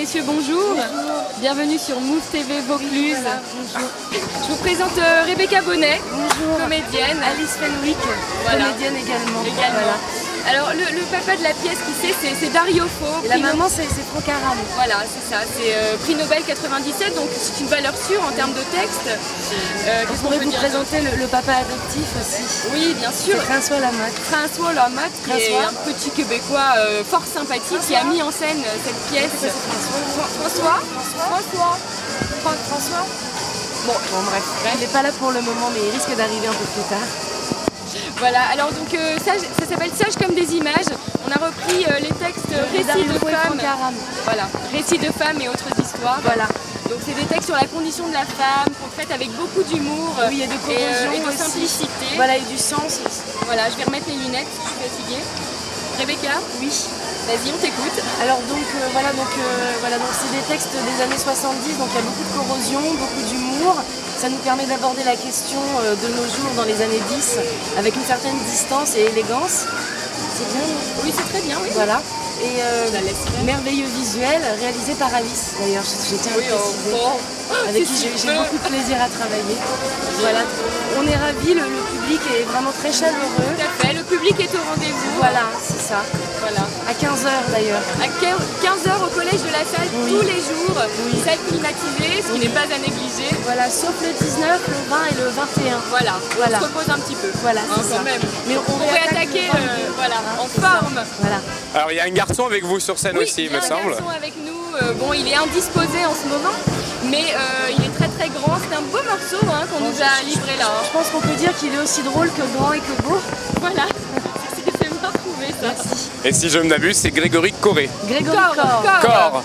messieurs, bonjour. Bienvenue sur Move TV Vaucluse. Voilà, bonjour. Je vous présente Rebecca Bonnet, Bonjour. Comédienne. Alice Fenwick, Voilà. comédienne également. Également. Alors le papa de la pièce qui c'est Dario Fo. Et la maman c'est Franck Aram. Voilà, c'est ça, c'est prix Nobel 97, donc c'est une valeur sûre en termes de texte. Je pourrais vous présenter le papa adoptif aussi. Oui, bien sûr. C'est François Lamotte. François Lamotte, qui est François. un petit Québécois fort sympathique, qui a mis en scène cette pièce. François. Bon, bref. Il n'est pas là pour le moment, mais il risque d'arriver un peu plus tard. Voilà, alors donc ça s'appelle Sage comme des images. On a repris les textes récits de femmes. Voilà, récits de femmes et autres histoires. Voilà. Donc c'est des textes sur la condition de la femme, qu'on traite avec beaucoup d'humour Oui, et de corrosion et de aussi. simplicité. Voilà, et du sens aussi. Voilà, je vais remettre les lunettes, je suis fatiguée. Rebecca, Oui. vas-y, on t'écoute. Alors donc donc c'est des textes des années 70, donc il y a beaucoup de corrosion, beaucoup d'humour. Ça nous permet d'aborder la question de nos jours dans les années 10 avec une certaine distance et élégance. C'est bien. Oui, c'est très bien, oui. Voilà. Et la laisse faire. merveilleux visuel réalisé par Alice d'ailleurs, je tiens à le préciser. Avec qui j'ai beaucoup de plaisir à travailler. Voilà, on est ravis, le public est vraiment très chaleureux. Tout à fait, le public est au rendez-vous. Voilà, c'est ça. Voilà. À 15h d'ailleurs. À 15h au collège de la salle, Oui. tous les jours, Oui. salle climatisée, ce qui n'est pas à négliger. Voilà, sauf le 19, le 20 et le 21. Voilà, Voilà. on se repose un petit peu. Voilà, Hein, c'est quand ça. même. Mais on pourrait réattaque attaquer le 22, voilà, hein, en c'est ça. forme. Voilà. Alors il y a un garçon avec vous sur scène Oui, aussi, il il y a me un semble. garçon avec nous. Bon, il est indisposé en ce moment, mais il est très très grand. C'est un beau morceau qu'on nous a livré là. Je pense qu'on peut dire qu'il est aussi drôle que grand et que beau. Voilà, c'est bien trouvé ça. Merci. Et si je ne m'abuse, c'est Grégory Corré. Grégory Corps. Corps.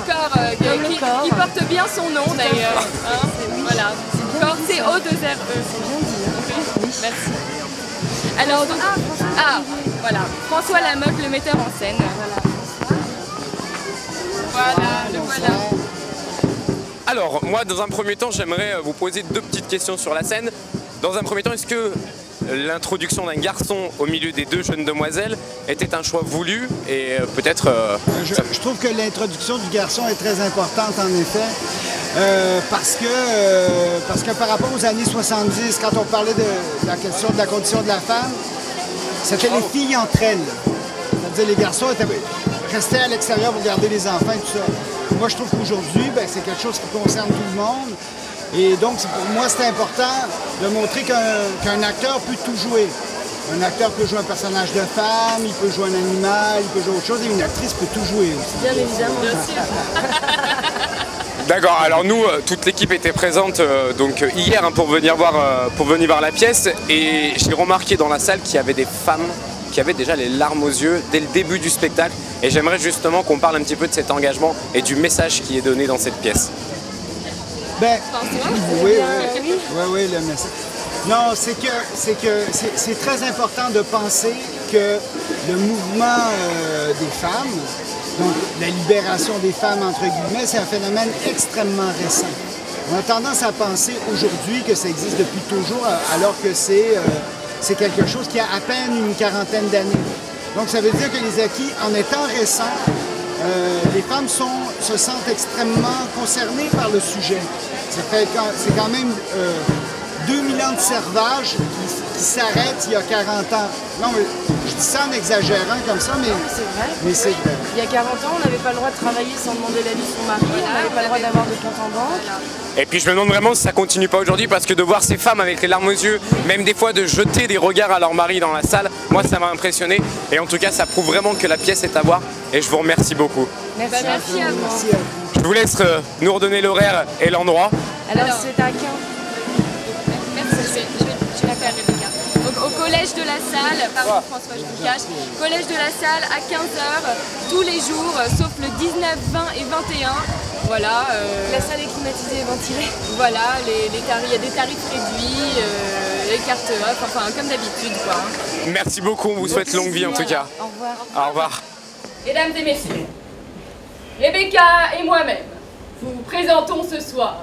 Comme le Qui corps. porte bien son nom d'ailleurs. Hein, voilà. bien Corps, dit, c'est ça. O2RE. C'est bien dit. Hein. Oui. Merci. Alors donc, voilà, François Lamotte, le metteur en scène. Voilà, le voilà. Alors moi dans un premier temps j'aimerais vous poser deux petites questions sur la scène. Dans un premier temps, est-ce que l'introduction d'un garçon au milieu des deux jeunes demoiselles était un choix voulu et peut-être... Je trouve que l'introduction du garçon est très importante en effet, parce que par rapport aux années 70, quand on parlait de la question de la condition de la femme, c'était les filles entre elles. C'est-à-dire les garçons restaient à l'extérieur pour garder les enfants et tout ça. Moi, je trouve qu'aujourd'hui, c'est quelque chose qui concerne tout le monde. Et donc, pour moi, c'est important de montrer qu'un acteur peut tout jouer. Un acteur peut jouer un personnage de femme, il peut jouer un animal, il peut jouer autre chose, et une actrice peut tout jouer aussi. Bien évidemment. D'accord, alors nous, toute l'équipe était présente donc hier pour venir voir la pièce et j'ai remarqué dans la salle qu'il y avait des femmes qui avaient déjà les larmes aux yeux dès le début du spectacle et j'aimerais justement qu'on parle un petit peu de cet engagement et du message qui est donné dans cette pièce. Oui, le message. Non, c'est très important de penser que le mouvement des femmes, donc la libération des femmes entre guillemets, c'est un phénomène extrêmement récent. On a tendance à penser aujourd'hui que ça existe depuis toujours, alors que c'est quelque chose qui a à peine une quarantaine d'années. Donc ça veut dire que les acquis, en étant récents, les femmes se sentent extrêmement concernées par le sujet. C'est quand même 2000 ans de servage qui s'arrêtent il y a 40 ans. Non, mais je dis ça en exagérant comme ça, mais c'est vrai. Il y a 40 ans, on n'avait pas le droit de travailler sans demander l'avis de son mari, on n'avait pas le droit d'avoir de compte en banque. Et puis je me demande vraiment si ça continue pas aujourd'hui parce que de voir ces femmes avec les larmes aux yeux, même des fois de jeter des regards à leur mari dans la salle, moi ça m'a impressionné et en tout cas ça prouve vraiment que la pièce est à voir et je vous remercie beaucoup. Merci, Merci à vous. Merci à vous. Je vous laisse nous redonner l'horaire et l'endroit. Alors c'est à 15. Merci, je vais la faire Rebecca. Donc au collège de la salle, pardon François, je vous cache, collège de la salle à 15h, tous les jours, sauf le 19, 20 et 21. Voilà. La salle est climatisée et ventilée. Voilà, il y a des tarifs réduits, les cartes off, enfin comme d'habitude quoi. Merci beaucoup, on vous souhaite longue vie en tout cas. Au revoir. Au revoir. Mesdames et messieurs, Rebecca et moi-même vous présentons ce soir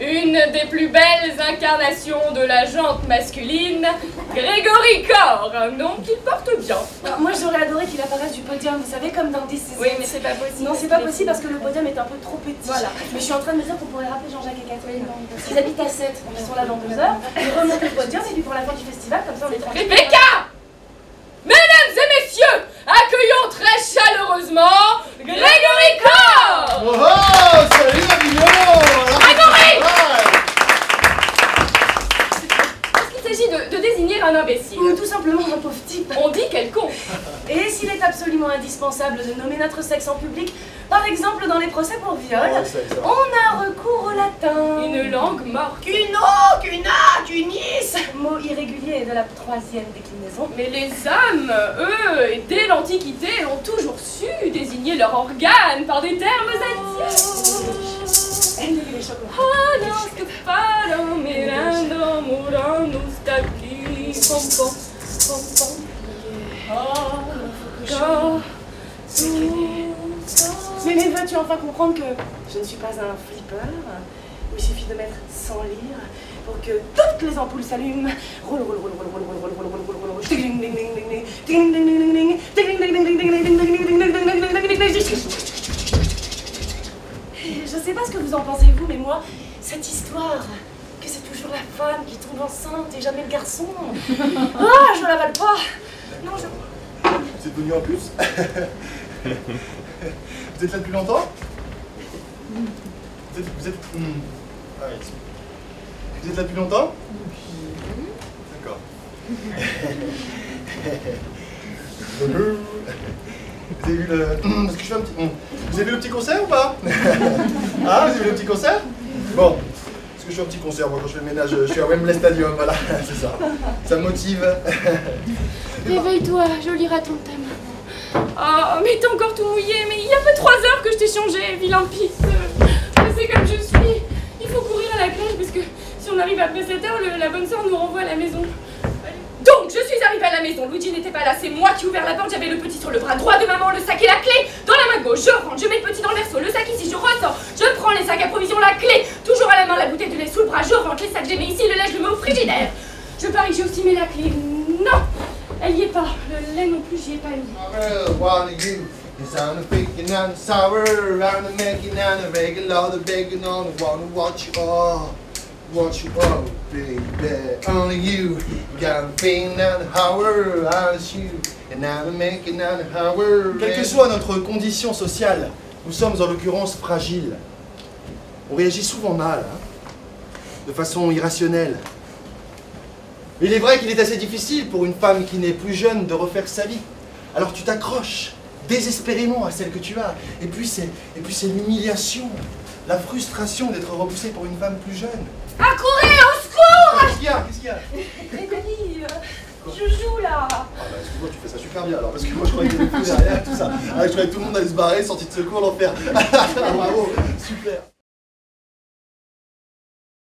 Une des plus belles incarnations de la jante masculine, Grégory Corr, un nom qu'il porte bien. Alors, moi j'aurais adoré qu'il apparaisse du podium, vous savez, comme dans This Is It. Oui, mais c'est pas possible. Non, c'est pas possible parce que le podium est un peu trop petit. Voilà. Mais je suis en train de me dire qu'on pourrait rappeler Jean-Jacques et Catherine. Ils habitent à 7, donc ils sont là dans 2 heures. Ils remontent le podium et puis pour la fin du festival, comme ça on les tranquille. Rebecca! Mesdames et messieurs, accueillons très chaleureusement Grégory Corr! Oh oh, salut Avignon! Grégory! Est-ce qu'il s'agit de désigner un imbécile? Ou tout simplement un pauvre type. On dit quelconque. Et s'il est absolument indispensable de nommer notre sexe en public, par exemple dans les procès pour viol, on a recours au latin. Une langue morte. Cunis, mot irrégulier de la 3e déclinaison. Mais les hommes, eux, et dès l'Antiquité, ont toujours su désigner leurs organes par des termes antiques. Mais veux-tu enfin comprendre que je ne suis pas un flipper, où il suffit de mettre 100 livres pour que toutes les ampoules s'allument. Roule, roule, roule, roule, roule, roule, roule, roule, roule, roule, roule, roule. Je sais pas ce que vous en pensez vous, mais moi, cette histoire que c'est toujours la femme qui tombe enceinte et jamais le garçon. Ah, je ne l'avale pas. Non, je... C'est venu en plus. Vous êtes là depuis longtemps? Vous êtes... Ah oui. Vous êtes là depuis longtemps? D'accord. Vous avez vu le... Parce que je fais un petit... Vous avez vu le petit concert ou pas? Ah, vous avez vu le petit concert? Bon. Parce que je fais un petit concert, moi quand je fais le ménage, je suis à Wembley Stadium, voilà, c'est ça. Ça me motive. Réveille-toi, je lirai ton thème. Oh, mais t'es encore tout mouillé, mais il y a pas 3 heures que je t'ai changé, vilain pisse. Je sais comme je suis. Il faut courir à la crèche parce que si on arrive après 7 heures, la bonne sœur nous renvoie à la maison. Donc, je suis arrivée à la maison, Luigi n'était pas là, c'est moi qui ai ouvert la porte, j'avais le petit sur le bras droit de maman, le sac et la clé dans la main gauche, je rentre, je mets le petit dans le verso, le sac ici, je ressors, je prends les sacs à provision, la clé, toujours à la main, la bouteille de lait sous le bras, je rentre, les sacs j'ai mis ici, le lait je le mets au frigidaire. Je parie que j'ai aussi mis la clé, non, elle y est pas, le lait non plus j'y ai pas mis. What you want, baby, only you got a pain and hour, aren't you? And I'm making an hour. Quelle que soit notre condition sociale, nous sommes en l'occurrence fragiles. On réagit souvent mal, hein, de façon irrationnelle. Il est vrai qu'il est assez difficile pour une femme qui n'est plus jeune de refaire sa vie. Alors tu t'accroches désespérément à celle que tu as. Et puis c'est l'humiliation, la frustration d'être repoussée pour une femme plus jeune. Accourir, au secours! Qu'est-ce qu'il y a? Qu'est-ce qu'il y a? Grégory, je joue là. Ah bah excuse-moi, tu fais ça super bien alors, parce que moi je croyais qu'il y avait plus derrière tout ça. Ah, je croyais que tout le monde allait se barrer, sortie de secours, l'enfer. Bravo, super.